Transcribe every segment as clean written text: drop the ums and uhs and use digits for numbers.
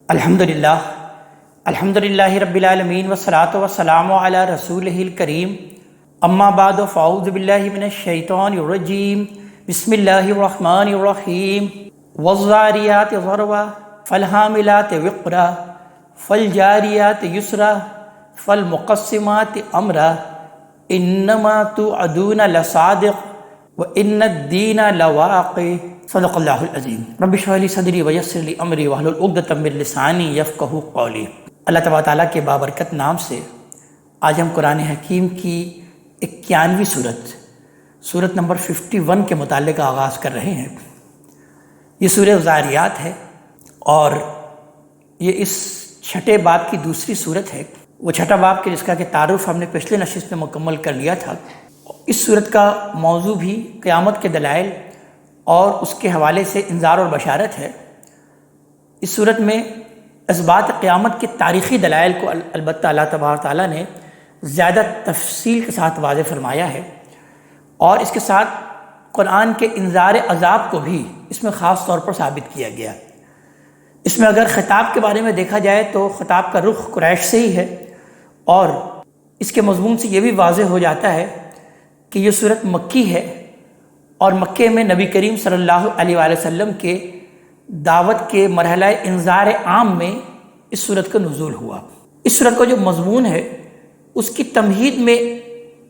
الحمدللہ رب العالمین والصلاة والسلام علی رسولہ الکریم اما بعد فاعوذ باللہ من الشیطان الرجیم بسم اللہ الرحمن الرحیم والذاریات ذروا فالحاملات وقرا فالجاریات یسرا فالمقسمات امرا انما توعدون لصادق وان الدین لواقع صدق اللہ العظیم رب اشرح لی صدری ویسر لی امری واحلل عقدۃ من لسانی یفقہوا قولی۔ اللہ تبارک تعالیٰ کے بابرکت نام سے آج ہم قرآن حکیم کی 91ویں سورت نمبر 51 کے متعلق آغاز کر رہے ہیں۔ یہ سورہ ذاریات ہے اور یہ اس چھٹے باب کی دوسری سورت ہے۔ وہ چھٹا باب کے جس کا کہ تعارف ہم نے پچھلے نشست میں مکمل کر لیا تھا۔ اس سورت کا موضوع بھی قیامت کے دلائل اور اس کے حوالے سے انذار اور بشارت ہے۔ اس صورت میں اسبات قیامت کے تاریخی دلائل کو البتہ اللہ تبارک تعالیٰ نے زیادہ تفصیل کے ساتھ واضح فرمایا ہے، اور اس کے ساتھ قرآن کے انذار عذاب کو بھی اس میں خاص طور پر ثابت کیا گیا۔ اس میں اگر خطاب کے بارے میں دیکھا جائے تو خطاب کا رخ قریش سے ہی ہے، اور اس کے مضمون سے یہ بھی واضح ہو جاتا ہے کہ یہ صورت مکی ہے، اور مکے میں نبی کریم صلی اللہ علیہ وآلہ وسلم کے دعوت کے مرحلہ انذار عام میں اس صورت کا نزول ہوا۔ اس صورت کا جو مضمون ہے اس کی تمہید میں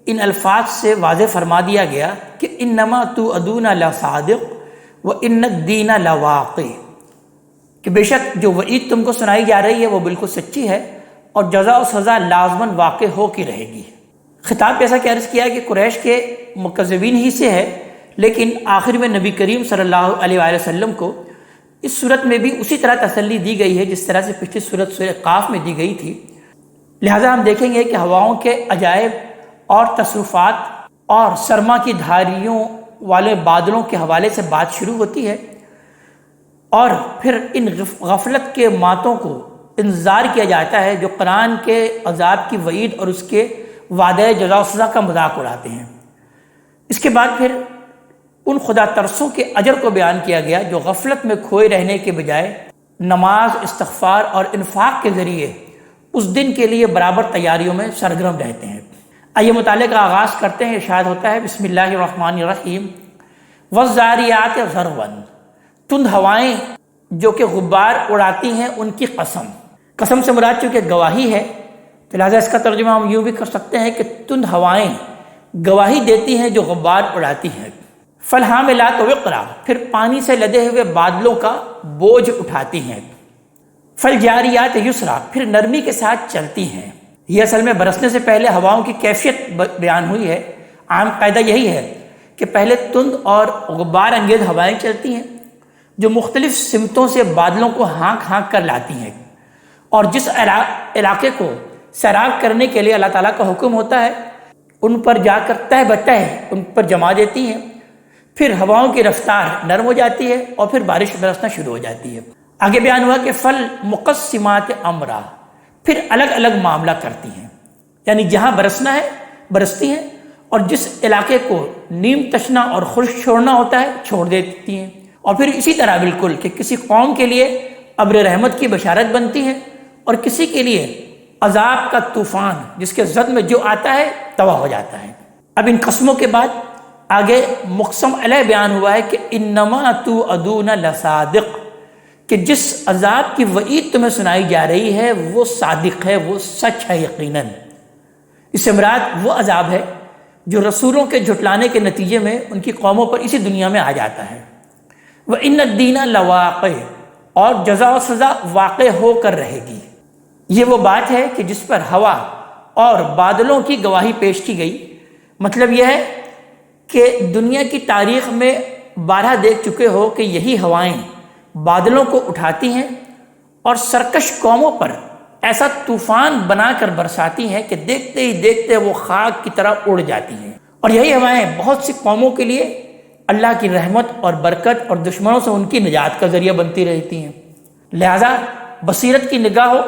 ان الفاظ سے واضح فرما دیا گیا کہ انما توعدون لصادق وان الدین لواقع، کہ بے شک جو وعید تم کو سنائی جا رہی ہے وہ بالکل سچی ہے اور جزا و سزا لازماً واقع ہو کی رہے گی۔ خطاب جیسا کہ عرض کیا کہ قریش کے مکذبین ہی سے ہے، لیکن آخر میں نبی کریم صلی اللہ علیہ وآلہ وسلم کو اس صورت میں بھی اسی طرح تسلی دی گئی ہے جس طرح سے پچھلی صورت سورہ قاف میں دی گئی تھی۔ لہٰذا ہم دیکھیں گے کہ ہواؤں کے عجائب اور تصرفات اور سرما کی دھاریوں والے بادلوں کے حوالے سے بات شروع ہوتی ہے، اور پھر ان غفلت کے ماتوں کو انذار کیا جاتا ہے جو قرآن کے عذاب کی وعید اور اس کے وعدہ جزا و سزا کا مذاق اڑاتے ہیں۔ اس کے بعد پھر ان خدا ترسوں کے اجر کو بیان کیا گیا جو غفلت میں کھوئے رہنے کے بجائے نماز، استغفار اور انفاق کے ذریعے اس دن کے لیے برابر تیاریوں میں سرگرم رہتے ہیں۔ آئیے مطالعے کا آغاز کرتے ہیں۔ ارشاد ہوتا ہے بسم اللہ الرحمن الرحیم والذاریات ذروا، تند ہوائیں جو کہ غبار اڑاتی ہیں ان کی قسم۔ قسم سے مراد چونکہ گواہی ہے تو لہٰذا اس کا ترجمہ ہم یوں بھی کر سکتے ہیں کہ تند ہوائیں گواہی دیتی ہیں جو غبار اڑاتی ہیں۔ فالحاملات وقرا، پھر پانی سے لدے ہوئے بادلوں کا بوجھ اٹھاتی ہیں۔ فالجاریات یسرا، پھر نرمی کے ساتھ چلتی ہیں۔ یہ اصل میں برسنے سے پہلے ہواؤں کی کیفیت بیان ہوئی ہے۔ عام قاعدہ یہی ہے کہ پہلے تند اور غبار انگیز ہوائیں چلتی ہیں جو مختلف سمتوں سے بادلوں کو ہانک ہانک کر لاتی ہیں، اور جس علاقے کو سیراب کرنے کے لیے اللہ تعالیٰ کا حکم ہوتا ہے ان پر جا کر تہ بتہ ان پر جما دیتی ہیں۔ پھر ہواؤں کی رفتار نرم ہو جاتی ہے اور پھر بارش برسنا شروع ہو جاتی ہے۔ آگے بیان ہوا کہ فل مقسمات امرا، پھر الگ الگ معاملہ کرتی ہیں، یعنی جہاں برسنا ہے برستی ہیں، اور جس علاقے کو نیم تشنا اور خشک چھوڑنا ہوتا ہے چھوڑ دیتی ہیں، اور پھر اسی طرح بالکل کہ کسی قوم کے لیے ابر رحمت کی بشارت بنتی ہیں اور کسی کے لیے عذاب کا طوفان جس کے زد میں جو آتا ہے تباہ ہو جاتا ہے۔ اب ان قسموں کے بعد آگے مقسم علیہ بیان ہوا ہے کہ انما توعدون لصادق، کہ جس عذاب کی وعید تمہیں سنائی جا رہی ہے وہ صادق ہے، وہ سچ ہے یقیناً۔ اس سے مراد وہ عذاب ہے جو رسولوں کے جھٹلانے کے نتیجے میں ان کی قوموں پر اسی دنیا میں آ جاتا ہے۔ وَإِنَّ الدِّينَ لَوَاقِعٌ، اور جزا و سزا واقع ہو کر رہے گی۔ یہ وہ بات ہے کہ جس پر ہوا اور بادلوں کی گواہی پیش کی گئی۔ مطلب یہ ہے کہ دنیا کی تاریخ میں بارہا دیکھ چکے ہو کہ یہی ہوائیں بادلوں کو اٹھاتی ہیں اور سرکش قوموں پر ایسا طوفان بنا کر برساتی ہیں کہ دیکھتے ہی دیکھتے وہ خاک کی طرح اڑ جاتی ہیں، اور یہی ہوائیں بہت سی قوموں کے لیے اللہ کی رحمت اور برکت اور دشمنوں سے ان کی نجات کا ذریعہ بنتی رہتی ہیں۔ لہذا بصیرت کی نگاہ ہو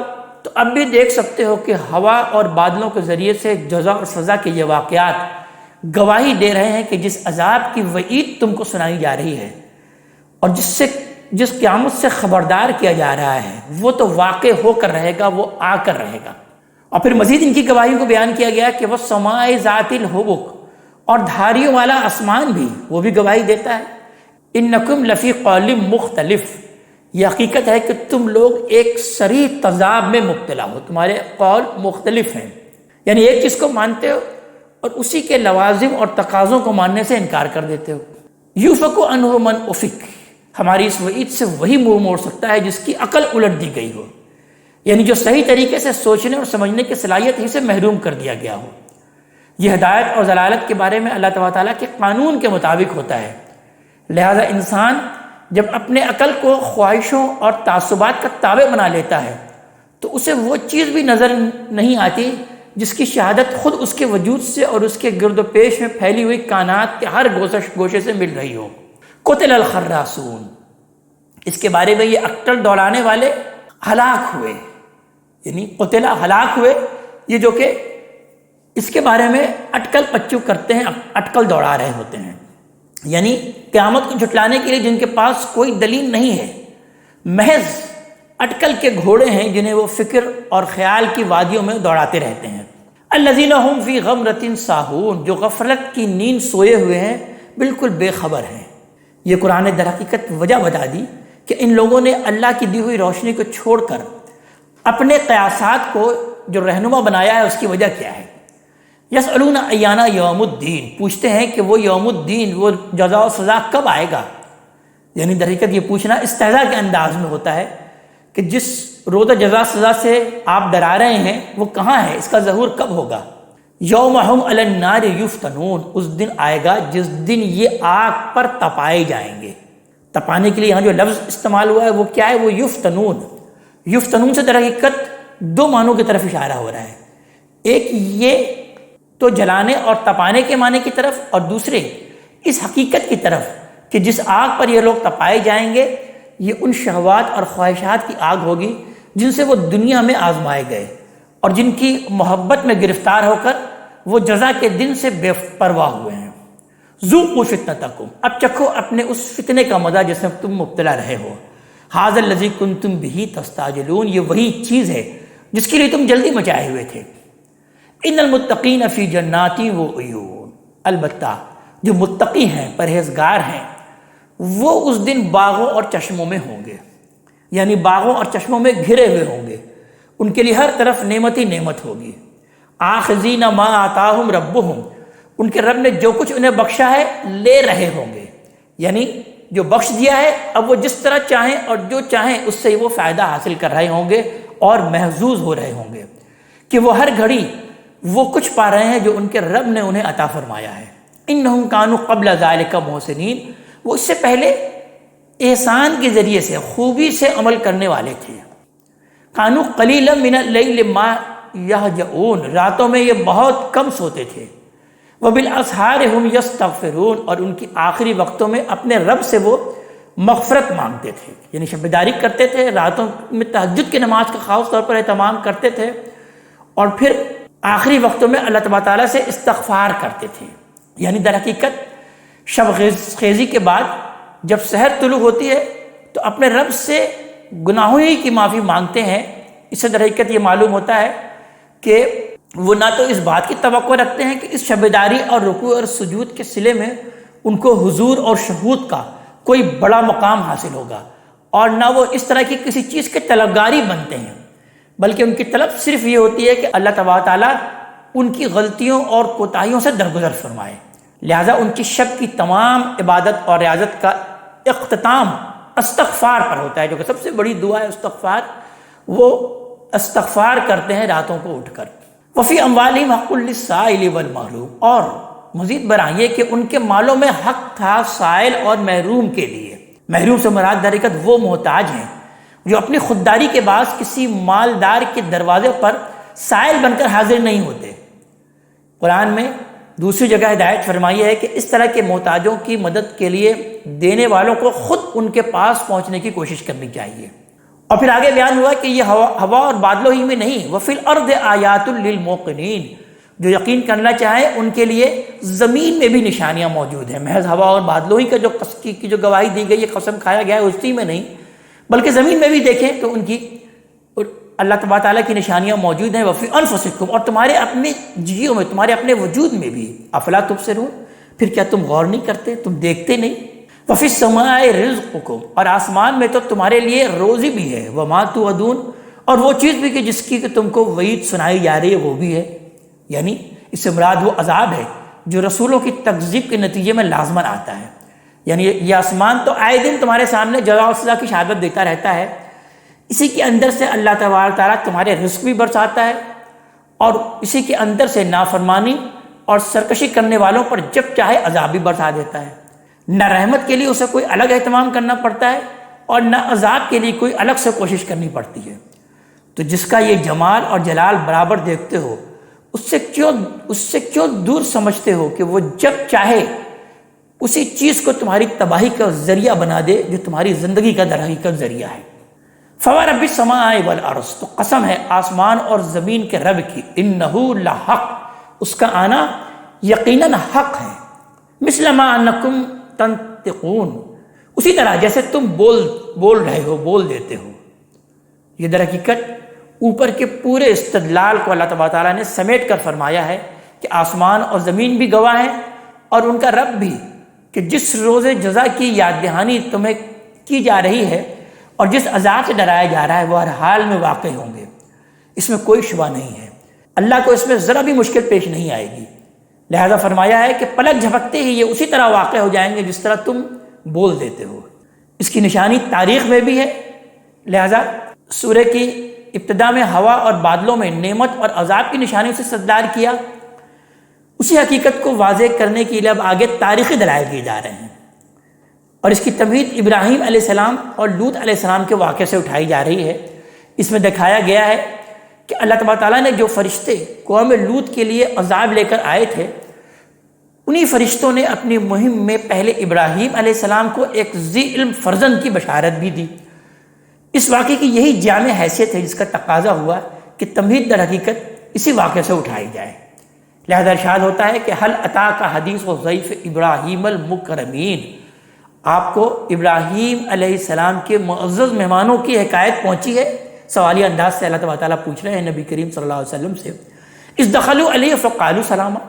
تو اب بھی دیکھ سکتے ہو کہ ہوا اور بادلوں کے ذریعے سے جزا اور سزا کے یہ واقعات گواہی دے رہے ہیں کہ جس عذاب کی وعید تم کو سنائی جا رہی ہے اور جس سے جس قیامت سے خبردار کیا جا رہا ہے وہ تو واقع ہو کر رہے گا، وہ آ کر رہے گا۔ اور پھر مزید ان کی گواہیوں کو بیان کیا گیا کہ وہ سماء ذات الحبک، اور دھاریوں والا آسمان بھی، وہ بھی گواہی دیتا ہے۔ انکم لفی قول مختلف، یہ حقیقت ہے کہ تم لوگ ایک صریح تضاد میں مبتلا ہو، تمہارے قول مختلف ہیں، یعنی ایک چیز کو مانتے ہو اور اسی کے لوازم اور تقاضوں کو ماننے سے انکار کر دیتے ہو۔ یوفک عنہ من افک، ہماری اس وعید سے وہی منہ موڑ سکتا ہے جس کی عقل الٹ دی گئی ہو، یعنی جو صحیح طریقے سے سوچنے اور سمجھنے کی صلاحیت ہی سے محروم کر دیا گیا ہو۔ یہ ہدایت اور ضلالت کے بارے میں اللہ تعالیٰ کے قانون کے مطابق ہوتا ہے، لہذا انسان جب اپنے عقل کو خواہشوں اور تعصبات کا تابع بنا لیتا ہے تو اسے وہ چیز بھی نظر نہیں آتی جس کی شہادت خود اس کے وجود سے اور اس کے گرد و پیش میں پھیلی ہوئی کائنات کے ہر گوشے سے مل رہی ہو۔ قتل الخراسون، اس کے بارے میں یہ اٹکل دوڑانے والے ہلاک ہوئے، یعنی قتل ہلاک ہوئے، یہ جو کہ اس کے بارے میں اٹکل پچو کرتے ہیں، اٹکل دوڑا رہے ہوتے ہیں، یعنی قیامت کو جھٹلانے کے لیے جن کے پاس کوئی دلیل نہیں ہے، محض اٹکل کے گھوڑے ہیں جنہیں وہ فکر اور خیال کی وادیوں میں دوڑاتے رہتے ہیں۔ الذین هم فی غمرۃ ساہون، جو غفلت کی نیند سوئے ہوئے ہیں، بالکل بے خبر ہیں۔ یہ قرآن نے در حقیقت وجہ بتا دی کہ ان لوگوں نے اللہ کی دی ہوئی روشنی کو چھوڑ کر اپنے قیاسات کو جو رہنما بنایا ہے اس کی وجہ کیا ہے۔ یسألون ایانا یوم الدین، پوچھتے ہیں کہ وہ یوم الدین، وہ جزا و سزا کب آئے گا، یعنی در حقیقت یہ پوچھنا استہزاء کے انداز میں ہوتا ہے کہ جس روز جزا سزا سے آپ ڈرا رہے ہیں وہ کہاں ہے، اس کا ظہور کب ہوگا۔ یوم ہم علی النار یفتنون، اس دن آئے گا جس دن یہ آگ پر تپائے جائیں گے۔ تپانے کے لیے یہاں جو لفظ استعمال ہوا ہے وہ کیا ہے، وہ یفتنون۔ یفتنون سے در حقیقت دو معنوں کی طرف اشارہ ہو رہا ہے، ایک یہ تو جلانے اور تپانے کے معنی کی طرف، اور دوسرے اس حقیقت کی طرف کہ جس آگ پر یہ لوگ تپائے جائیں گے یہ ان شہوات اور خواہشات کی آگ ہوگی جن سے وہ دنیا میں آزمائے گئے اور جن کی محبت میں گرفتار ہو کر وہ جزا کے دن سے بے پرواہ ہوئے ہیں۔ ذوقوا فتنتکم، اب چکھو اپنے اس فتنے کا مزہ جس میں تم مبتلا رہے ہو۔ ھذا الذی کنتم بہ تستعجلون، یہ وہی چیز ہے جس کے لیے تم جلدی مچائے ہوئے تھے۔ ان المتقین فی جنات و عیون، البتہ جو متقی ہیں، پرہیزگار ہیں، وہ اس دن باغوں اور چشموں میں ہوں گے، یعنی باغوں اور چشموں میں گھرے ہوئے ہوں گے، ان کے لیے ہر طرف نعمت ہی نعمت ہوگی۔ آخذین ما آتاہم ربہم، ان کے رب نے جو کچھ انہیں بخشا ہے لے رہے ہوں گے، یعنی جو بخش دیا ہے اب وہ جس طرح چاہیں اور جو چاہیں اس سے وہ فائدہ حاصل کر رہے ہوں گے اور محظوظ ہو رہے ہوں گے کہ وہ ہر گھڑی وہ کچھ پا رہے ہیں جو ان کے رب نے انہیں عطا فرمایا ہے۔ انہم کانوا قبل ذالک محسنین، وہ اس سے پہلے احسان کے ذریعے سے خوبی سے عمل کرنے والے تھے۔ کانوا قلیلا من اللیل ما یہجعون، راتوں میں یہ بہت کم سوتے تھے۔ وبالاسحار ہم یستغفرون، اور ان کی آخری وقتوں میں اپنے رب سے وہ مغفرت مانگتے تھے، یعنی شب بیداری کرتے تھے، راتوں میں تہجد کی نماز کا خاص طور پر اہتمام کرتے تھے، اور پھر آخری وقتوں میں اللہ تعالیٰ سے استغفار کرتے تھے، یعنی در حقیقت شب خیزی کے بعد جب سحر طلوع ہوتی ہے تو اپنے رب سے گناہوں ہی کی معافی مانگتے ہیں۔ اس سے در حقیقت یہ معلوم ہوتا ہے کہ وہ نہ تو اس بات کی توقع رکھتے ہیں کہ اس شب بیداری اور رکوع اور سجود کے صلے میں ان کو حضور اور شہود کا کوئی بڑا مقام حاصل ہوگا، اور نہ وہ اس طرح کی کسی چیز کے طلبگاری بنتے ہیں، بلکہ ان کی طلب صرف یہ ہوتی ہے کہ اللہ تعالیٰ ان کی غلطیوں اور کوتاہیوں سے درگزر فرمائے۔ لہٰذا ان کی شب کی تمام عبادت اور ریاضت کا اختتام استغفار پر ہوتا ہے، جو کہ سب سے بڑی دعا ہے استغفار، وہ استغفار کرتے ہیں راتوں کو اٹھ کر۔ وفی اموالہم حق للسائل والمحروم، اور مزید برآں یہ کہ ان کے مالوں میں حق تھا سائل اور محروم کے لیے۔ محروم سے مراد در حقیقت وہ محتاج ہیں جو اپنی خودداری کے باعث کسی مالدار کے دروازے پر سائل بن کر حاضر نہیں ہوتے۔ قرآن میں دوسری جگہ ہدایت فرمائی ہے کہ اس طرح کے محتاجوں کی مدد کے لیے دینے والوں کو خود ان کے پاس پہنچنے کی کوشش کرنی چاہیے۔ اور پھر آگے بیان ہوا کہ یہ ہوا اور بادلوں ہی میں نہیں، وفی الارض آیات للموقنین، جو یقین کرنا چاہیں ان کے لیے زمین میں بھی نشانیاں موجود ہیں، محض ہوا اور بادلوں ہی کا جو گواہی دی گئی ہے، قسم کھایا گیا ہے اسی میں نہیں، بلکہ زمین میں بھی دیکھیں تو ان کی اللہ تبارک تعالیٰ کی نشانیاں موجود ہیں، وفی انفسکم، اور تمہارے اپنے جیوں میں، تمہارے اپنے وجود میں بھی، افلا تبصرون، پھر کیا تم غور نہیں کرتے، تم دیکھتے نہیں؟ وفی السماء رزقکم، اور آسمان میں تو تمہارے لیے روزی بھی ہے، وما توعدون، اور وہ چیز بھی کہ جس کی کہ تم کو وعید سنائی جا رہی ہے وہ بھی ہے، یعنی اس سے مراد وہ عذاب ہے جو رسولوں کی تکذیب کے نتیجے میں لازماً آتا ہے۔ یعنی یہ آسمان تو آئے دن تمہارے سامنے جزا و سزا کی شہادت دیتا رہتا ہے، اسی کے اندر سے اللہ تبارک تعالیٰ تمہارے رزق بھی برساتا ہے، اور اسی کے اندر سے نافرمانی اور سرکشی کرنے والوں پر جب چاہے عذاب بھی برسا دیتا ہے۔ نہ رحمت کے لیے اسے کوئی الگ اہتمام کرنا پڑتا ہے اور نہ عذاب کے لیے کوئی الگ سے کوشش کرنی پڑتی ہے۔ تو جس کا یہ جمال اور جلال برابر دیکھتے ہو، اس سے کیوں دور سمجھتے ہو کہ وہ جب چاہے اسی چیز کو تمہاری تباہی کا ذریعہ بنا دے جو تمہاری زندگی کا در حقیقت ذریعہ ہے۔ فورب السماء والارض، تو قسم ہے آسمان اور زمین کے رب کی، انہ لحق، اس کا آنا یقیناً حق ہے، مثل ما انکم تنطقون، اسی طرح جیسے تم بول رہے ہو، بول دیتے ہو۔ یہ در حقیقت اوپر کے پورے استدلال کو اللہ تبارک تعالیٰ نے سمیٹ کر فرمایا ہے کہ آسمان اور زمین بھی گواہ ہیں اور ان کا رب بھی، کہ جس روز جزا کی یاد دہانی تمہیں کی جا رہی ہے اور جس عذاب سے ڈرایا جا رہا ہے وہ ہر حال میں واقع ہوں گے، اس میں کوئی شبہ نہیں ہے، اللہ کو اس میں ذرا بھی مشکل پیش نہیں آئے گی، لہذا فرمایا ہے کہ پلک جھپکتے ہی یہ اسی طرح واقع ہو جائیں گے جس طرح تم بول دیتے ہو۔ اس کی نشانی تاریخ میں بھی ہے، لہذا سورہ کی ابتدا میں ہوا اور بادلوں میں نعمت اور عذاب کی نشانی سے استدلال کیا، اسی حقیقت کو واضح کرنے کے لیے اب آگے تاریخی دلائل دیے جا رہے ہیں، اور اس کی تمہید ابراہیم علیہ السلام اور لوط علیہ السلام کے واقعے سے اٹھائی جا رہی ہے۔ اس میں دکھایا گیا ہے کہ اللہ تبارک تعالیٰ نے جو فرشتے قوم لوط کے لیے عذاب لے کر آئے تھے، انہی فرشتوں نے اپنی مہم میں پہلے ابراہیم علیہ السلام کو ایک ذی علم فرزند کی بشارت بھی دی۔ اس واقعے کی یہی جامع حیثیت ہے جس کا تقاضا ہوا کہ تمہید در حقیقت اسی واقعے سے اٹھائی جائے۔ لہذا ارشاد ہوتا ہے کہ حل اتاک حدیث ضیف ابراہیم المکرمین، آپ کو ابراہیم علیہ السلام کے معزز مہمانوں کی حکایت پہنچی ہے؟ سوالیہ انداز سے اللہ تبارک تعالیٰ پوچھ رہے ہیں نبی کریم صلی اللہ علیہ وسلم سے۔ اس دخلوا علیہ فقالوا سلاما،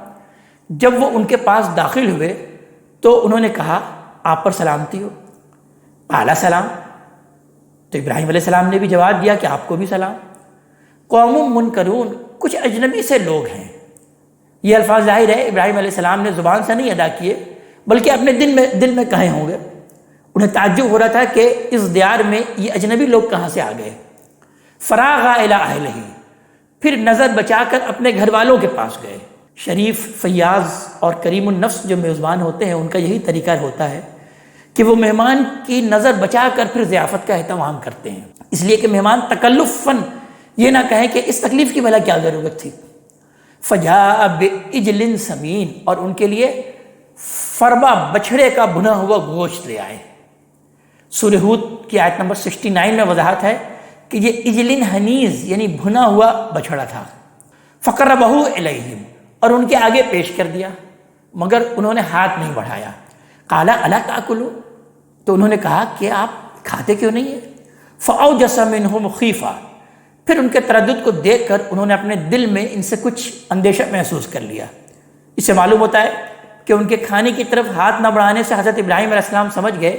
جب وہ ان کے پاس داخل ہوئے تو انہوں نے کہا آپ پر سلامتی ہو، اعلیٰ سلام، تو ابراہیم علیہ السلام نے بھی جواب دیا کہ آپ کو بھی سلام۔ قوم منکرون، کچھ اجنبی سے لوگ ہیں، یہ الفاظ ظاہر ہے ابراہیم علیہ السلام نے زبان سے نہیں ادا کیے بلکہ اپنے دل میں کہے ہوں گے۔ انہیں تعجب ہو رہا تھا کہ اس دیار میں یہ اجنبی لوگ کہاں سے آ گئے۔ فراغ الی اہلہ، پھر نظر بچا کر اپنے گھر والوں کے پاس گئے۔ شریف، فیاض اور کریم النفس جو میزبان ہوتے ہیں ان کا یہی طریقہ ہوتا ہے کہ وہ مہمان کی نظر بچا کر پھر ضیافت کا اہتمام کرتے ہیں، اس لیے کہ مہمان تکلفاً یہ نہ کہیں کہ اس تکلیف کی بھلا کیا ضرورت تھی۔ فجاء بعجل سمین، اور ان کے لیے فربا بچھڑے کا بھنا ہوا گوشت لے آئے۔ سورہ ہود کی آیت نمبر 69 میں وضاحت ہے کہ یہ عجل حنیز یعنی بھنا ہوا بچھڑا تھا۔ فقربہ الیہم، اور ان کے آگے پیش کر دیا مگر انہوں نے ہاتھ نہیں بڑھایا۔ قال الا تاکلون، تو انہوں نے کہا کہ آپ کھاتے کیوں نہیں ہیں؟ فاوجس منہم خیفہ، پھر ان کے تردد کو دیکھ کر انہوں نے اپنے دل میں ان سے کچھ اندیشہ محسوس کر لیا۔ اس سے معلوم ہوتا ہے کہ ان کے کھانے کی طرف ہاتھ نہ بڑھانے سے حضرت ابراہیم علیہ السلام سمجھ گئے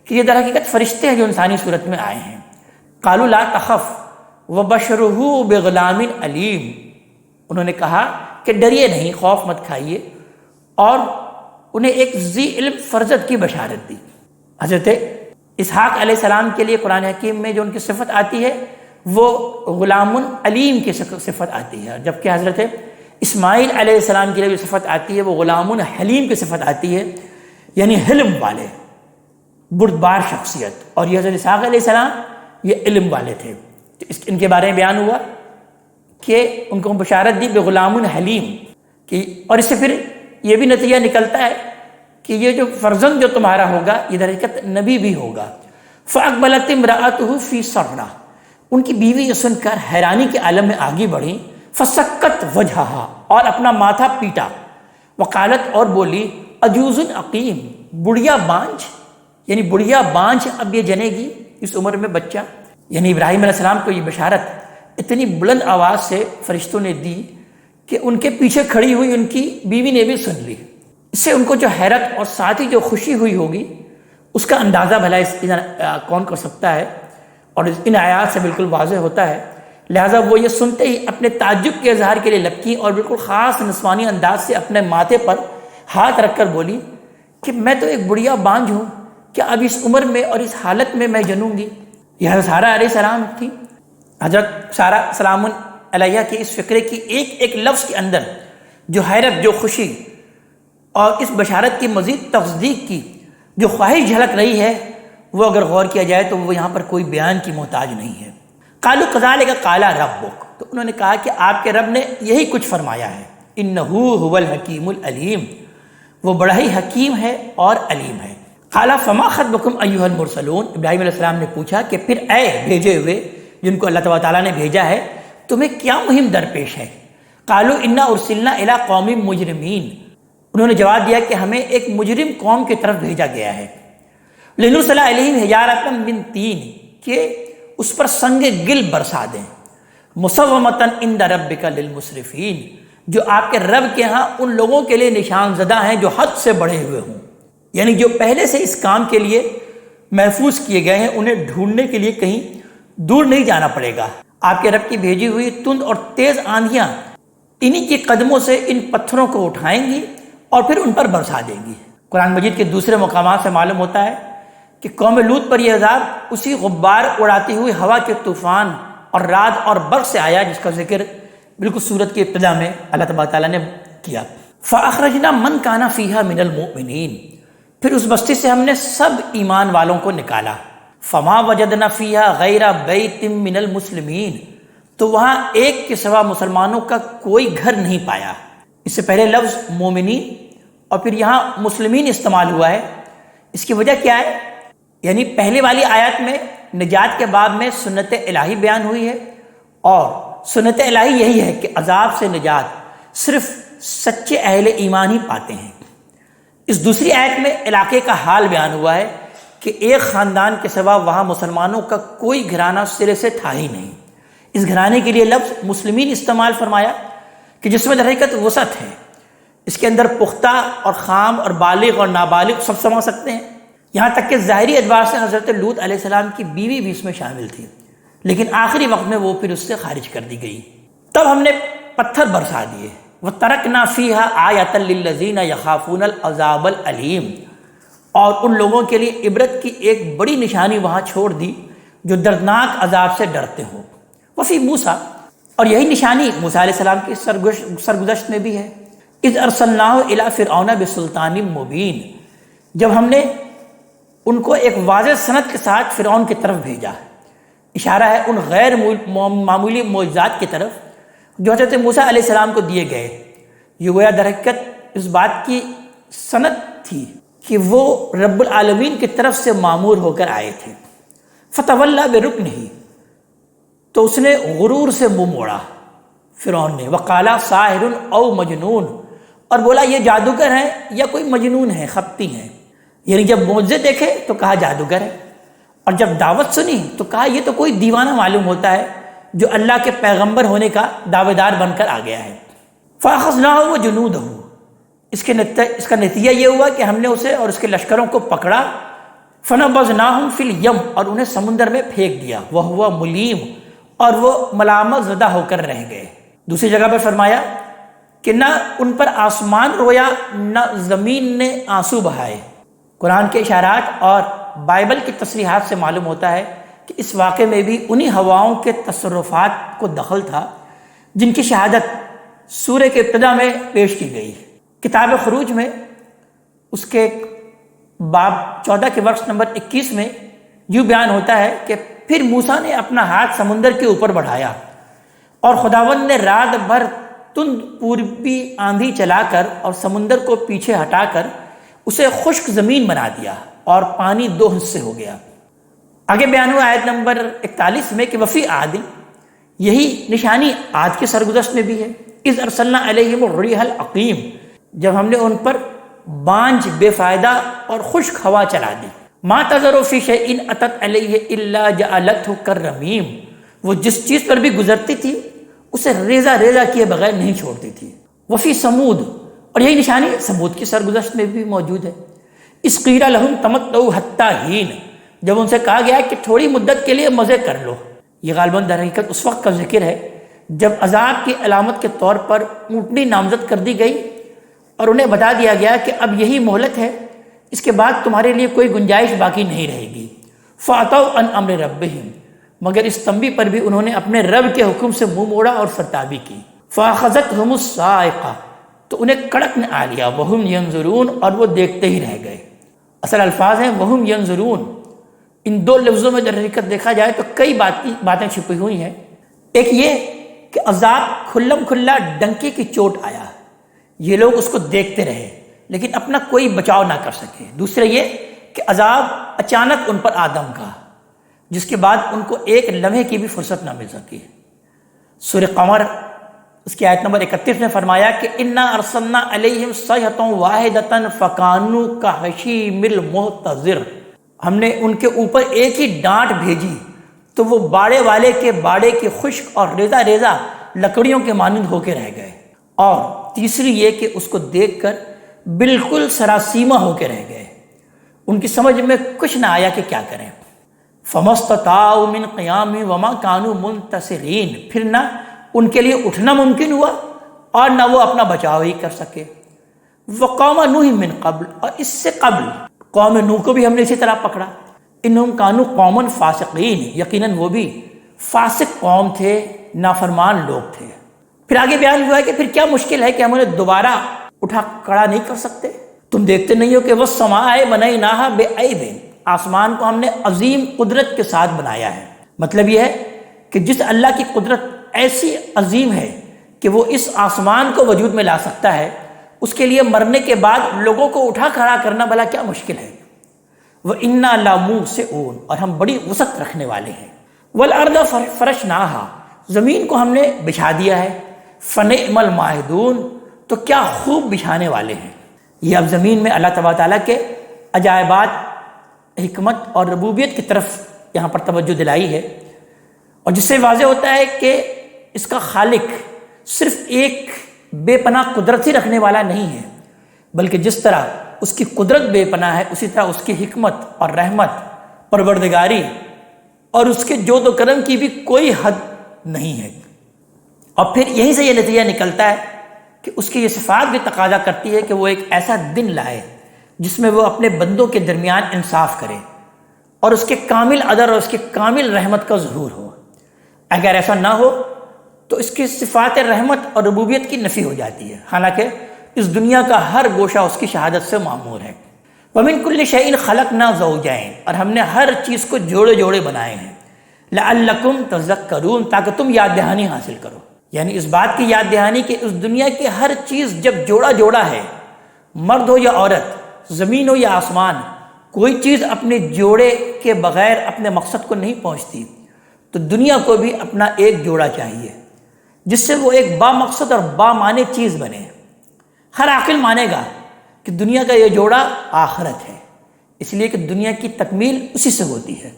کہ یہ در حقیقت فرشتے ہیں جو انسانی صورت میں آئے ہیں۔ قالوا لا تخف وبشرہ بغلام علیم، انہوں نے کہا کہ ڈریے نہیں، خوف مت کھائیے، اور انہیں ایک ذی علم فرزند کی بشارت دی۔ حضرت اسحاق علیہ السلام کے لیے قرآن حکیم میں جو ان کی صفت آتی ہے وہ غلام علیم کی صفت آتی ہے، جبکہ حضرت اسماعیل علیہ السلام کے لیے جو صفت آتی ہے وہ غلام حلیم کی صفت آتی ہے، یعنی حلم والے، بردبار شخصیت، اور یہ حضرت اسحاق علیہ السلام یہ علم والے تھے۔ ان کے بارے میں بیان ہوا کہ ان کو بشارت دی بغلام حلیم کی، اور اس سے پھر یہ بھی نتیجہ نکلتا ہے کہ یہ جو فرزند جو تمہارا ہوگا یہ در حقیقت نبی بھی ہوگا۔ فاقبلت امرأتہ فی صرہ، ان کی بیوی یہ سن کر حیرانی کے عالم میں آگے بڑھی۔ فسکت وجہہا، اور اپنا ماتھا پیٹا، وقالت، اور بولی، عجوز عقیم، بڑھیا بانجھ، یعنی بڑھیا بانجھ اب یہ جنے گی اس عمر میں بچہ۔ یعنی ابراہیم علیہ السلام کو یہ بشارت اتنی بلند آواز سے فرشتوں نے دی کہ ان کے پیچھے کھڑی ہوئی ان کی بیوی نے بھی سن لی۔ اس سے ان کو جو حیرت اور ساتھ ہی جو خوشی ہوئی ہوگی اس کا اندازہ بھلا کون کر سکتا ہے، اور ان آیات سے بالکل واضح ہوتا ہے۔ لہٰذا وہ یہ سنتے ہی اپنے تعجب کے اظہار کے لیے لپکیں اور بالکل خاص نسوانی انداز سے اپنے ماتھے پر ہاتھ رکھ کر بولی کہ میں تو ایک بڑھیا بانجھ ہوں، کیا اب اس عمر میں اور اس حالت میں میں جنوں گی؟ یہ حضرت سارہ علیہ السلام تھی۔ حضرت سارہ سلام علیہ کے اس فقرے کی ایک ایک لفظ کے اندر جو حیرت، جو خوشی اور اس بشارت کی مزید تصدیق کی جو خواہش جھلک رہی ہے، وہ اگر غور کیا جائے تو وہ یہاں پر کوئی بیان کی محتاج نہیں ہے۔ قالوا کذالک قال ربک، تو انہوں نے کہا کہ آپ کے رب نے یہی کچھ فرمایا ہے، انہ هو الحکیم العلیم، وہ بڑا ہی حکیم ہے اور علیم ہے۔ قال فما خطبکم ایھا المرسلون، ابراہیم علیہ السلام نے پوچھا کہ پھر اے بھیجے ہوئے جن کو اللہ تعالیٰ نے بھیجا ہے، تمہیں کیا مہم درپیش ہے؟ قالوا انا ارسلنا الی قوم مجرمین، انہوں نے جواب دیا کہ ہمیں ایک مجرم قوم کی طرف بھیجا گیا ہے۔ لنرسل علیہم حجارۃ من طین، کہ اس پر سنگ گل برسا دیں، مسومۃ عند ربک للمسرفین، جو آپ کے رب کے ہاں ان لوگوں کے لیے نشان زدہ ہیں جو حد سے بڑھے ہوئے ہوں، یعنی جو پہلے سے اس کام کے لیے محفوظ کیے گئے ہیں، انہیں ڈھونڈنے کے لیے کہیں دور نہیں جانا پڑے گا۔ آپ کے رب کی بھیجی ہوئی تند اور تیز آندھیاں انہی کے قدموں سے ان پتھروں کو اٹھائیں گی اور پھر ان پر برسا دیں گی۔ قرآن مجید کے دوسرے مقامات سے معلوم ہوتا ہے کہ قوم لوط پر یہ عذاب اسی غبار اڑاتی ہوئی ہوا کے طوفان اور رعد اور برق سے آیا، جس کا ذکر بالکل سورت کی ابتدا میں اللہ تبارک تعالیٰ نے کیا۔ فَأَخْرَجْنَا مَنْ كَانَ فِيهَا مِنَ الْمُؤْمِنِينَ، پھر اس بستی سے ہم نے سب ایمان والوں کو نکالا۔ فَمَا وَجَدْنَا فِيهَا غَيْرَ بَيْتٍ مِنَ الْمُسْلِمِينَ، تو وہاں ایک کے سوا مسلمانوں کا کوئی گھر نہیں پایا۔ اس سے پہلے لفظ مومنین اور پھر یہاں مسلمین استعمال ہوا ہے۔ اس کی وجہ کیا ہے؟ یعنی پہلے والی آیت میں نجات کے باب میں سنت الہی بیان ہوئی ہے، اور سنت الہی یہی ہے کہ عذاب سے نجات صرف سچے اہل ایمان ہی پاتے ہیں۔ اس دوسری آیت میں علاقے کا حال بیان ہوا ہے کہ ایک خاندان کے سوا وہاں مسلمانوں کا کوئی گھرانہ سرے سے تھا ہی نہیں۔ اس گھرانے کے لیے لفظ مسلمین استعمال فرمایا کہ جس میں در حقیقت وسعت ہے، اس کے اندر پختہ اور خام اور بالغ اور نابالغ سب سما سکتے ہیں، یہاں تک کہ ظاہری اعتبار سے حضرت لوط علیہ السلام کی بیوی بھی اس میں شامل تھی، لیکن آخری وقت میں وہ پھر اس سے خارج کر دی گئی۔ تب ہم نے پتھر برسا دیے، وَتَرَكْنَا فِيهَا آیَةً لِلَّذِينَ يَخَافُونَ الْعَذَابَ الْأَلِيمَ، اور ان لوگوں کے لیے عبرت کی ایک بڑی نشانی وہاں چھوڑ دی جو دردناک عذاب سے ڈرتے ہوں۔ وفی موسیٰ، اور یہی نشانی موسیٰ علیہ السلام کی سرگزشت میں بھی ہے۔ اذ ارسلناہ الی فرعون بسلطان مبین، جب ہم نے ان کو ایک واضح سند کے ساتھ فرعون کی طرف بھیجا، اشارہ ہے ان غیر معمولی معجزات کی طرف جو حضرت موسیٰ علیہ السلام کو دیے گئے۔ یہ گویا در حقیقت اس بات کی سند تھی کہ وہ رب العالمین کی طرف سے مامور ہو کر آئے تھے۔ فتولی برکنہ، تو اس نے غرور سے منہ موڑا فرعون نے، وقال ساحر او مجنون، اور بولا یہ جادوگر ہے یا کوئی مجنون ہے، خپتی ہے۔ یعنی جب معجزے دیکھے تو کہا جادوگر ہے، اور جب دعوت سنی تو کہا یہ تو کوئی دیوانہ معلوم ہوتا ہے جو اللہ کے پیغمبر ہونے کا دعوے دار بن کر آ گیا ہے۔ فَأَخَذْنَاهُ وَجُنُودَهُ، اس کا نتیجہ یہ ہوا کہ ہم نے اسے اور اس کے لشکروں کو پکڑا۔ فَنَبَذْنَاهُمْ فِي الْيَمِّ، اور انہیں سمندر میں پھینک دیا، وَهُوَ مُلِيمٌ، اور وہ ملامت زدہ ہو کر رہ گئے۔ دوسری جگہ پر فرمایا کہ نہ ان پر آسمان رویا نہ زمین نے آنسو بہائے۔ قرآن کے اشارات اور بائبل کی تصریحات سے معلوم ہوتا ہے کہ اس واقعے میں بھی انہی ہواؤں کے تصرفات کو دخل تھا جن کی شہادت سورہ کے ابتدا میں پیش کی گئی۔ کتاب خروج میں اس کے باب 14 کے ورس نمبر 21 میں یوں بیان ہوتا ہے کہ پھر موسیٰ نے اپنا ہاتھ سمندر کے اوپر بڑھایا اور خداوند نے رات بھر تند پوربی آندھی چلا کر اور سمندر کو پیچھے ہٹا کر اسے خشک زمین بنا دیا اور پانی 2 حصے ہو گیا۔ آگے بیان ہوا آیت نمبر 41 میں کہ وفی عاد، یہی نشانی آج کے سرگزشت میں بھی ہے۔ اذ ارسلنا علیہم الریح العقیم، جب ہم نے ان پر بانجھ بے فائدہ اور خشک ہوا چلا دی۔ ما تذر فی شیء اتت علیہ الا جعلتہ کالرمیم، وہ جس چیز پر بھی گزرتی تھی اسے ریزہ ریزہ کیے بغیر نہیں چھوڑتی تھی۔ وفی سمود، اور یہی نشانی سمود کی سرگزشت میں بھی موجود ہے۔ اس قیل لہم تمتعوا حتی حین، جب ان سے کہا گیا کہ تھوڑی مدت کے لیے مزے کر لو۔ یہ غالباً در حقیقت اس وقت کا ذکر ہے جب عذاب کی علامت کے طور پر اونٹنی نامزد کر دی گئی اور انہیں بتا دیا گیا کہ اب یہی مہلت ہے، اس کے بعد تمہارے لیے کوئی گنجائش باقی نہیں رہے گی۔ فَأَتَوْا عَنْ أَمْرِ رَبِّهِمْ، مگر اس تنبیہ پر بھی انہوں نے اپنے رب کے حکم سے منہ موڑا اور سرتابی کی۔ فَأَخَذَتْهُمُ الصَّاعِقَةُ، تو انہیں کڑک نے آ لیا۔ وَهُمْ يَنظُرُونَ، اور وہ دیکھتے ہی رہ گئے۔ اصل الفاظ ہیں وَهُمْ يَنظُرُونَ۔ ان دو لفظوں میں در حقیقت دیکھا جائے تو کئی باتیں چھپی ہوئی ہیں۔ ایک یہ کہ عذاب کھلم کھلا ڈنکے کی چوٹ آیا، یہ لوگ اس کو دیکھتے رہے لیکن اپنا کوئی بچاؤ نہ کر سکے۔ دوسرا یہ کہ عذاب اچانک ان پر آدم کا، جس کے بعد ان کو ایک لمحے کی بھی فرصت نہ مل سکی۔ سورہ قمر اس کی آیت نمبر 31 میں فرمایا کہ انا ارسلنا علیہم صیحۃ واحدۃ فکانوا کحشیم المحتضر، ہم نے ان کے اوپر ایک ہی ڈانٹ بھیجی تو وہ باڑے والے کے باڑے کی خشک اور ریزہ ریزہ لکڑیوں کے مانند ہو کے رہ گئے۔ اور تیسری یہ کہ اس کو دیکھ کر بالکل سراسیمہ ہو کے رہ گئے، ان کی سمجھ میں کچھ نہ آیا کہ کیا کریں۔ فَمَسْتَطَاعُوا مِنْ قِيَامٍ وَمَا كَانُوا مُنْتَصِرِينَ، پھر نہ ان کے لیے اٹھنا ممکن ہوا اور نہ وہ اپنا بچاؤ ہی کر سکے۔ وَقَوْمَ نُوحٍ مِنْ قَبْلُ، اور اس سے قبل قوم نوح کو بھی ہم نے اسی طرح پکڑا۔ انہم کانوا قوما فاسقین، یقیناً وہ بھی فاسق قوم تھے، نافرمان لوگ تھے۔ پھر آگے بیان ہوا ہے کہ پھر کیا مشکل ہے کہ ہم انہیں دوبارہ اٹھا کھڑا نہیں کر سکتے؟ تم دیکھتے نہیں ہو کہ وَالسَّمَاءَ بَنَيْنَاهَا بِأَيْدٍ، آسمان کو ہم نے عظیم قدرت کے ساتھ بنایا ہے۔ مطلب یہ ہے کہ جس اللہ کی قدرت ایسی عظیم ہے کہ وہ اس آسمان کو وجود میں لا سکتا ہے، اس کے لیے مرنے کے بعد لوگوں کو اٹھا کھڑا کرنا بھلا کیا مشکل ہے۔ وَإِنَّا لَمُوسِعُونَ، اور ہم بڑی وسعت رکھنے والے ہیں۔ وَالْأَرْضَ فَرَشْنَاهَا، زمین کو ہم نے بچھا دیا ہے۔ فَنِعْمَ الْمَاهِدُونَ، تو کیا خوب بچھانے والے ہیں۔ یہ اب زمین میں اللہ تبارک تعالیٰ کے عجائبات، حکمت اور ربوبیت کی طرف یہاں پر توجہ دلائی ہے، اور جس سے واضح ہوتا ہے کہ اس کا خالق صرف ایک بے پناہ قدرت ہی رکھنے والا نہیں ہے، بلکہ جس طرح اس کی قدرت بے پناہ ہے اسی طرح اس کی حکمت اور رحمت، پروردگاری اور اس کے جود و کرم کی بھی کوئی حد نہیں ہے۔ اور پھر یہیں سے یہ نتیجہ نکلتا ہے کہ اس کی یہ صفات بھی تقاضا کرتی ہے کہ وہ ایک ایسا دن لائے جس میں وہ اپنے بندوں کے درمیان انصاف کرے اور اس کے کامل عدل اور اس کے کامل رحمت کا ظہور ہو۔ اگر ایسا نہ ہو تو اس کی صفات رحمت اور ربوبیت کی نفی ہو جاتی ہے، حالانکہ اس دنیا کا ہر گوشہ اس کی شہادت سے معمور ہے۔ وَمِن كُلِّ شَيْءٍ خَلَقْنَا زَوْجَيْنِ، اور ہم نے ہر چیز کو جوڑے جوڑے بنائے ہیں۔ لَعَلَّكُمْ تَذَكَّرُونَ، تاکہ تم یاد دہانی حاصل کرو، یعنی اس بات کی یاد دہانی کہ اس دنیا کی ہر چیز جب جوڑا جوڑا ہے، مرد ہو یا عورت، زمین ہو یا آسمان، کوئی چیز اپنے جوڑے کے بغیر اپنے مقصد کو نہیں پہنچتی، تو دنیا کو بھی اپنا ایک جوڑا چاہیے جس سے وہ ایک با مقصد اور با معنی چیز بنے۔ ہر عاقل مانے گا کہ دنیا کا یہ جوڑا آخرت ہے، اس لیے کہ دنیا کی تکمیل اسی سے ہوتی ہے۔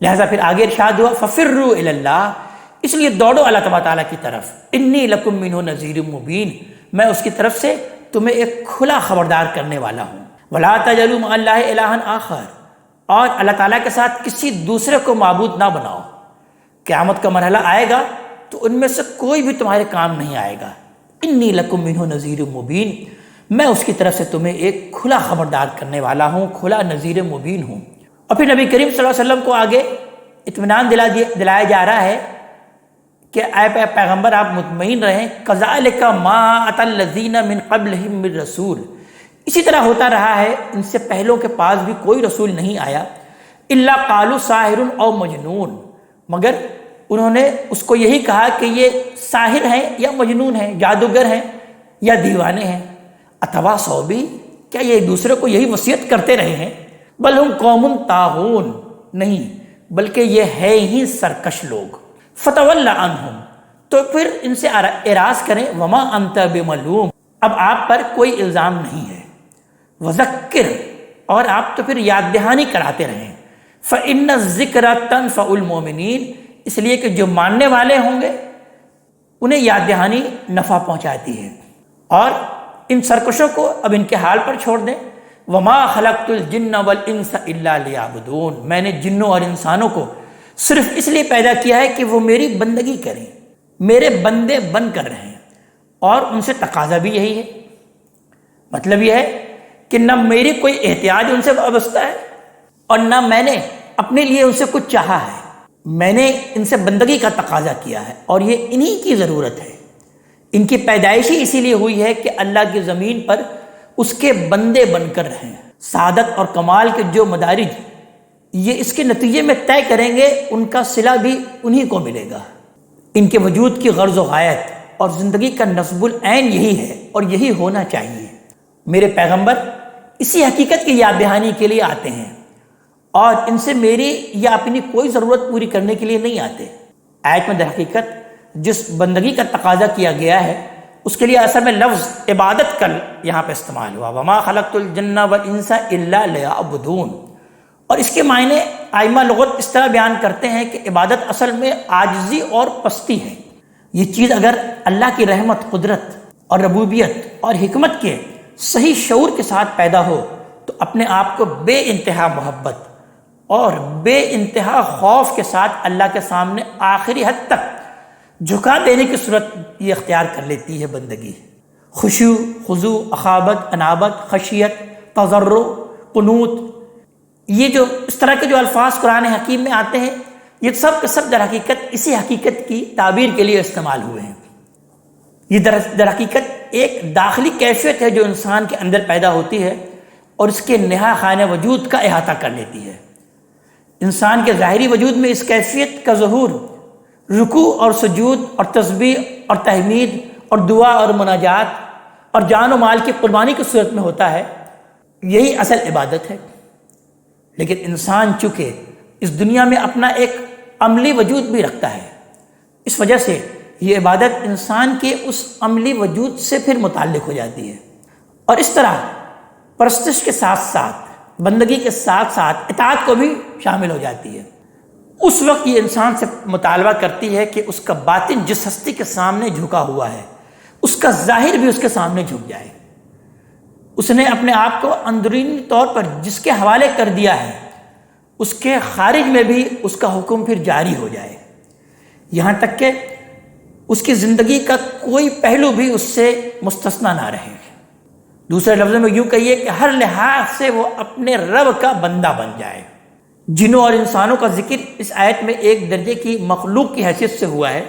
لہذا پھر آگے ارشاد ہوا فَفِرُّوا إِلَى اللَّهِ، اس لیے دوڑو اللہ تبارک تعالیٰ کی طرف۔ إِنِّي لَكُم مِّنْهُ نَذِيرٌ مُّبِينٌ، میں اس کی طرف سے تمہیں ایک کھلا خبردار کرنے والا ہوں۔ وَلَا تَجْعَلُوا مَعَ اللَّهِ إِلَٰهًا آخَرَ، اور اللہ تعالیٰ کے ساتھ کسی دوسرے کو معبود نہ بناؤ۔ قیامت کا مرحلہ آئے گا تو ان میں سے کوئی بھی تمہارے کام نہیں آئے گا۔ انی لکم منہ نذیر مبین، میں اس کی طرف سے تمہیں ایک کھلا خبردار کرنے والا ہوں، کھلا نذیر مبین ہوں۔ اور پھر نبی کریم صلی اللہ علیہ وسلم کو آگے اطمینان دلایا جا رہا ہے کہ اے پیغمبر آپ مطمئن رہیں، کذالک ما اتی الذین من قبلہم من رسول، اسی طرح ہوتا رہا ہے ان سے پہلوں کے پاس بھی کوئی رسول نہیں آیا، الا قالوا ساحر او مجنون، مگر انہوں نے اس کو یہی کہا کہ یہ ساحر ہیں یا مجنون ہیں، جادوگر ہیں یا دیوانے ہیں۔ اتواصوا بھی، کیا یہ ایک دوسرے کو یہی وصیت کرتے رہے ہیں؟ بل ہم قوم طاغون، نہیں بلکہ یہ ہے ہی سرکش لوگ۔ فتول عنہم، تو پھر ان سے اعراض کریں، وما انت بملوم، اب آپ پر کوئی الزام نہیں ہے، وذکر، اور آپ تو پھر یاد دہانی کراتے رہیں، فإن الذکر تنفع المؤمنین، اس لیے کہ جو ماننے والے ہوں گے انہیں یاد دہانی نفع پہنچاتی ہے۔ اور ان سرکشوں کو اب ان کے حال پر چھوڑ دیں، وما خلقت الجن والانس الا لیعبدون، میں نے جنوں اور انسانوں کو صرف اس لیے پیدا کیا ہے کہ وہ میری بندگی کریں، میرے بندے بن کر رہیں، اور ان سے تقاضا بھی یہی ہے۔ مطلب یہ ہے کہ نہ میری کوئی احتیاج ان سے وابستہ ہے اور نہ میں نے اپنے لیے ان سے کچھ چاہا ہے، میں نے ان سے بندگی کا تقاضا کیا ہے، اور یہ انہی کی ضرورت ہے۔ ان کی پیدائش ہی اسی لیے ہوئی ہے کہ اللہ کی زمین پر اس کے بندے بن کر رہیں۔ سعادت اور کمال کے جو مدارج یہ اس کے نتیجے میں طے کریں گے، ان کا صلہ بھی انہی کو ملے گا۔ ان کے وجود کی غرض و غایت اور زندگی کا نصب العین یہی ہے، اور یہی ہونا چاہیے۔ میرے پیغمبر اسی حقیقت کی یاد دہانی کے لیے آتے ہیں، اور ان سے میری یا اپنی کوئی ضرورت پوری کرنے کے لیے نہیں آتے۔ آیت میں در حقیقت جس بندگی کا تقاضا کیا گیا ہے اس کے لیے اصل میں لفظ عبادت کا یہاں پہ استعمال ہوا، وما خلقت الجن والانس الا لیعبدون، اور اس کے معنی ائمہ لغت اس طرح بیان کرتے ہیں کہ عبادت اصل میں عاجزی اور پستی ہے۔ یہ چیز اگر اللہ کی رحمت، قدرت اور ربوبیت اور حکمت کے صحیح شعور کے ساتھ پیدا ہو تو اپنے آپ کو بے انتہا محبت اور بے انتہا خوف کے ساتھ اللہ کے سامنے آخری حد تک جھکا دینے کی صورت یہ اختیار کر لیتی ہے بندگی۔ خشوع، خضوع، اخابت، انابت، خشیت، تضرع، قنوت، یہ جو اس طرح کے جو الفاظ قرآن حکیم میں آتے ہیں یہ سب کے سب در حقیقت اسی حقیقت کی تعبیر کے لیے استعمال ہوئے ہیں۔ یہ در حقیقت ایک داخلی کیفیت ہے جو انسان کے اندر پیدا ہوتی ہے اور اس کے نہا خانہ وجود کا احاطہ کر لیتی ہے۔ انسان کے ظاہری وجود میں اس کیفیت کا ظہور رکوع اور سجود اور تسبیح اور تحمید اور دعا اور مناجات اور جان و مال کی قربانی کی صورت میں ہوتا ہے، یہی اصل عبادت ہے۔ لیکن انسان چونکہ اس دنیا میں اپنا ایک عملی وجود بھی رکھتا ہے، اس وجہ سے یہ عبادت انسان کے اس عملی وجود سے پھر متعلق ہو جاتی ہے، اور اس طرح پرستش کے ساتھ ساتھ، بندگی کے ساتھ ساتھ اطاعت کو بھی شامل ہو جاتی ہے۔ اس وقت یہ انسان سے مطالبہ کرتی ہے کہ اس کا باطن جس ہستی کے سامنے جھکا ہوا ہے اس کا ظاہر بھی اس کے سامنے جھک جائے۔ اس نے اپنے آپ کو اندرونی طور پر جس کے حوالے کر دیا ہے اس کے خارج میں بھی اس کا حکم پھر جاری ہو جائے، یہاں تک کہ اس کی زندگی کا کوئی پہلو بھی اس سے مستثنیٰ نہ رہے۔ دوسرے لفظوں میں یوں کہیے کہ ہر لحاظ سے وہ اپنے رب کا بندہ بن جائے۔ جنوں اور انسانوں کا ذکر اس آیت میں ایک درجے کی مخلوق کی حیثیت سے ہوا ہے۔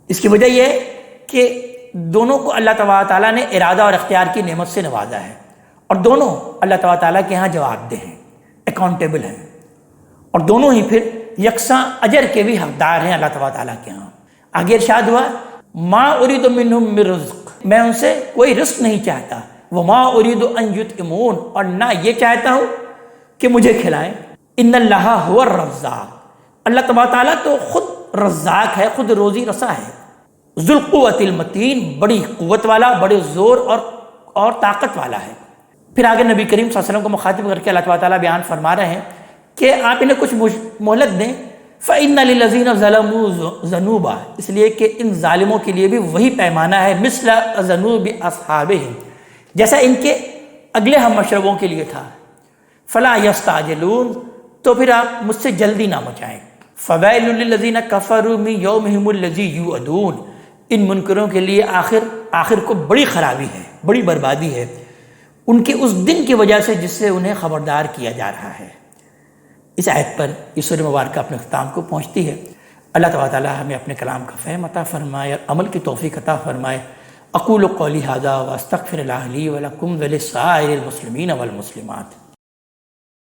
اس کی وجہ یہ ہے کہ دونوں کو اللہ تبارک تعالیٰ نے ارادہ اور اختیار کی نعمت سے نوازا ہے، اور دونوں اللہ تبارک تعالیٰ کے ہاں جواب دہ ہیں، اکاؤنٹیبل ہیں، اور دونوں ہی پھر یکساں اجر کے بھی حقدار ہیں اللہ تبارک تعالیٰ کے ہاں۔ آگے ارشاد ہوا، ما ارید منہم من رزق، میں ان سے کوئی رزق نہیں چاہتا، وما ارید ان یطعمون، اور نہ یہ چاہتا ہوں کہ مجھے کھلائیں۔ ان اللہ هو الرزاق، اللہ تبارک تعالیٰ تو خود رزاق ہے، خود روزی رسا ہے۔ ذو القوۃ المتین، بڑی قوت والا، بڑے زور اور طاقت والا ہے۔ پھر آگے نبی کریم صلی اللہ علیہ وسلم کو مخاطب کر کے اللہ تبارک تعالیٰ بیان فرما رہے ہیں کہ آپ انہیں کچھ مہلت دیں، فَإِنَّ لِلَّذِينَ ظَلَمُوا ذَنُوبًا، اس لیے کہ ان ظالموں کے لیے بھی وہی پیمانہ ہے، مثل ذنوب اصحابہم، جیسا ان کے اگلے ہم مشربوں کے لیے تھا۔ فَلَا يَسْتَعْجِلُونَ، تو پھر آپ مجھ سے جلدی نہ مچائیں۔ فَوَيْلٌ لِلَّذِينَ كَفَرُوا مِن يَوْمِهِمُ الَّذِي يُوعَدُونَ، ان منکروں کے لیے آخر کو بڑی خرابی ہے، بڑی بربادی ہے ان کے اس دن کی وجہ سے جس سے انہیں خبردار کیا جا رہا ہے۔ اس آیت پر یہ سورہ مبارکہ اپنے اختتام کو پہنچتی ہے۔ اللہ تبارک تعالیٰ ہمیں اپنے کلام کا فہم عطا فرمائے اور عمل کی توفیق عطا فرمائے۔ اقول قولی ھذا واستغفر اللہ لی ولکم ولسائر المسلمین والمسلمات۔